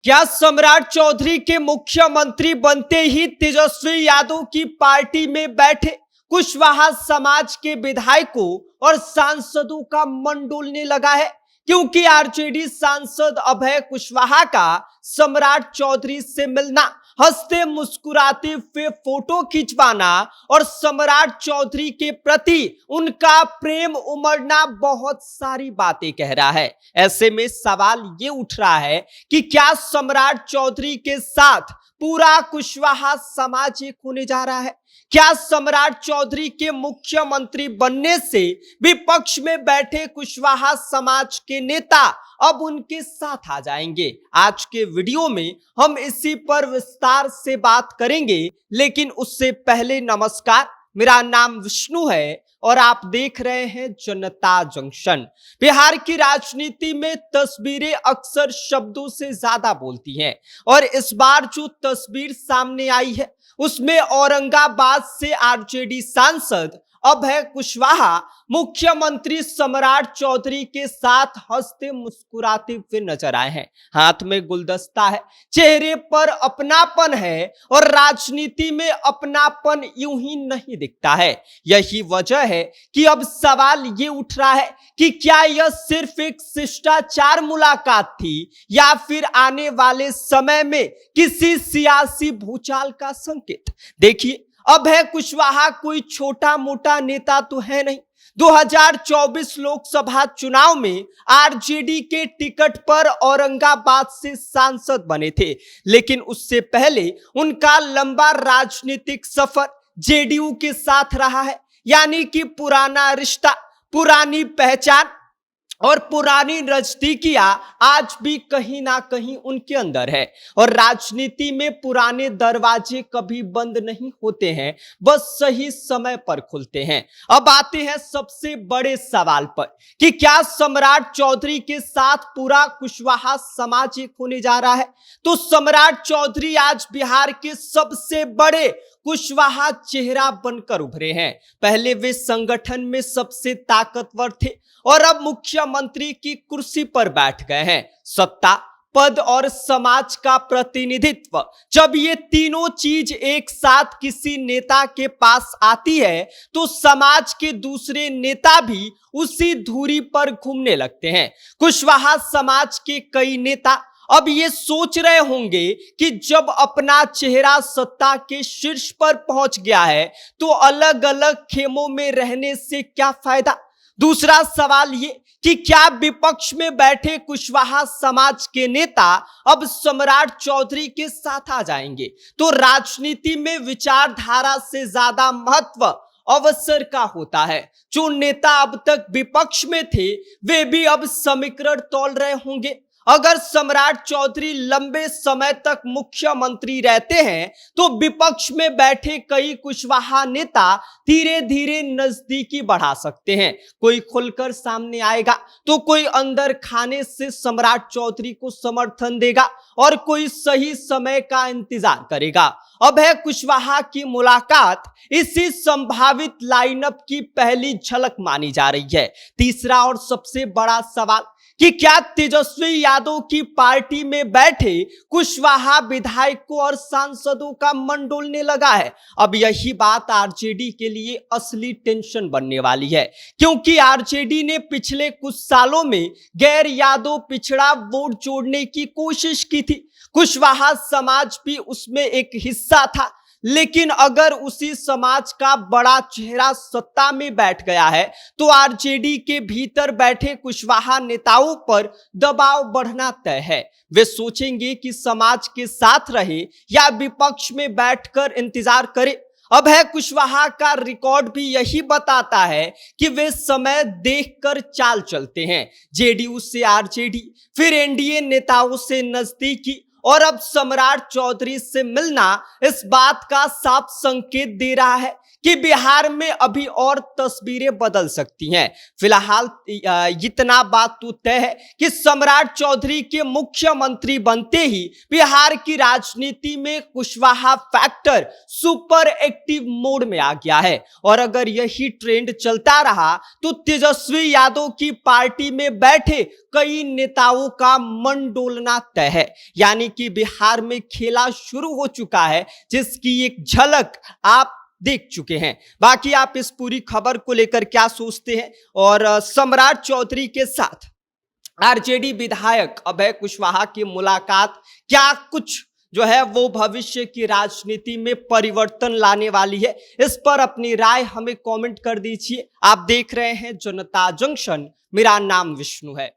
क्या सम्राट चौधरी के मुख्यमंत्री बनते ही तेजस्वी यादव की पार्टी में बैठे कुशवाहा समाज के विधायकों और सांसदों का मन डोलने लगा है? क्योंकि आरजेडी सांसद अभय कुशवाहा का सम्राट चौधरी से मिलना, हंसते मुस्कुराते हुए फोटो खिंचवाना और सम्राट चौधरी के प्रति उनका प्रेम उमड़ना बहुत सारी बातें कह रहा है। ऐसे में सवाल ये उठ रहा है कि क्या सम्राट चौधरी के साथ पूरा कुशवाहा समाज एक होने जा रहा है? क्या सम्राट चौधरी के मुख्यमंत्री बनने से विपक्ष में बैठे कुशवाहा समाज के नेता अब उनके साथ आ जाएंगे? आज के वीडियो में हम इसी पर विस्तार से बात करेंगे, लेकिन उससे पहले नमस्कार, मेरा नाम विष्णु है और आप देख रहे हैं जनता जंक्शन। बिहार की राजनीति में तस्वीरें अक्सर शब्दों से ज्यादा बोलती हैं और इस बार जो तस्वीर सामने आई है उसमें औरंगाबाद से आरजेडी सांसद अभय कुशवाहा मुख्यमंत्री सम्राट चौधरी के साथ हंसते मुस्कुराते हुए नजर आए हैं। हाथ में गुलदस्ता है, चेहरे पर अपनापन है और राजनीति में अपनापन यूं ही नहीं दिखता है। यही वजह है कि अब सवाल ये उठ रहा है कि क्या यह सिर्फ एक शिष्टाचार मुलाकात थी या फिर आने वाले समय में किसी सियासी भूचाल का संकेत। देखिए, अभय कुशवाहा कोई छोटा मोटा नेता तो है नहीं। 2024 लोकसभा चुनाव में आरजेडी के टिकट पर औरंगाबाद से सांसद बने थे, लेकिन उससे पहले उनका लंबा राजनीतिक सफर जेडीयू के साथ रहा है। यानी कि पुराना रिश्ता, पुरानी पहचान और पुरानी नजदीकियां आज भी कहीं ना कहीं उनके अंदर है। और राजनीति में पुराने दरवाजे कभी बंद नहीं होते हैं, बस सही समय पर खुलते हैं। अब आते हैं सबसे बड़े सवाल पर कि क्या सम्राट चौधरी के साथ पूरा कुशवाहा समाज एक होने जा रहा है? तो सम्राट चौधरी आज बिहार के सबसे बड़े कुशवाहा चेहरा बनकर उभरे हैं। पहले वे संगठन में सबसे ताकतवर थे और अब मुख्यमंत्री की कुर्सी पर बैठ गए हैं। सत्ता, पद और समाज का प्रतिनिधित्व, जब ये तीनों चीज एक साथ किसी नेता के पास आती है तो समाज के दूसरे नेता भी उसी धुरी पर घूमने लगते हैं। कुशवाहा समाज के कई नेता अब ये सोच रहे होंगे कि जब अपना चेहरा सत्ता के शीर्ष पर पहुंच गया है तो अलग अलग खेमों में रहने से क्या फायदा। दूसरा सवाल ये कि क्या विपक्ष में बैठे कुशवाहा समाज के नेता अब सम्राट चौधरी के साथ आ जाएंगे? तो राजनीति में विचारधारा से ज्यादा महत्व अवसर का होता है। जो नेता अब तक विपक्ष में थे वे भी अब समीकरण तौल रहे होंगे। अगर सम्राट चौधरी लंबे समय तक मुख्यमंत्री रहते हैं तो विपक्ष में बैठे कई कुशवाहा नेता धीरे धीरे नजदीकी बढ़ा सकते हैं। कोई खुलकर सामने आएगा तो कोई अंदर खाने से सम्राट चौधरी को समर्थन देगा और कोई सही समय का इंतजार करेगा। अभय कुशवाहा की मुलाकात इसी संभावित लाइनअप की पहली झलक मानी जा रही है। तीसरा और सबसे बड़ा सवाल कि क्या तेजस्वी यादव की पार्टी में बैठे कुशवाहा विधायकों और सांसदों का मन डोलने लगा है? अब यही बात आरजेडी के लिए असली टेंशन बनने वाली है, क्योंकि आरजेडी ने पिछले कुछ सालों में गैर यादव पिछड़ा वोट जोड़ने की कोशिश की थी। कुशवाहा समाज भी उसमें एक हिस्सा था, लेकिन अगर उसी समाज का बड़ा चेहरा सत्ता में बैठ गया है तो आरजेडी के भीतर बैठे कुशवाहा नेताओं पर दबाव बढ़ना तय है। वे सोचेंगे कि समाज के साथ रहे या विपक्ष में बैठकर इंतजार करे। अभय कुशवाहा का रिकॉर्ड भी यही बताता है कि वे समय देखकर चाल चलते हैं। जेडीयू से आरजेडी, फिर एनडीए नेताओं से नजदीकी और अब सम्राट चौधरी से मिलना इस बात का साफ संकेत दे रहा है कि बिहार में अभी और तस्वीरें बदल सकती हैं। फिलहाल इतना बात तो तय है कि सम्राट चौधरी के मुख्यमंत्री बनते ही बिहार की राजनीति में Kushwaha factor super active mode में आ गया है। और अगर यही ट्रेंड चलता रहा तो तेजस्वी यादव की पार्टी में बैठे कई नेताओं का मन डोलना तय है। यानी कि बिहार में खेला शुरू हो चुका है, जिसकी एक झलक आप देख चुके हैं। बाकी आप इस पूरी खबर को लेकर क्या सोचते हैं, और सम्राट चौधरी के साथ आरजेडी विधायक अभय कुशवाहा की मुलाकात क्या कुछ जो है वो भविष्य की राजनीति में परिवर्तन लाने वाली है, इस पर अपनी राय हमें कमेंट कर दीजिए। आप देख रहे हैं जनता जंक्शन, मेरा नाम विष्णु है।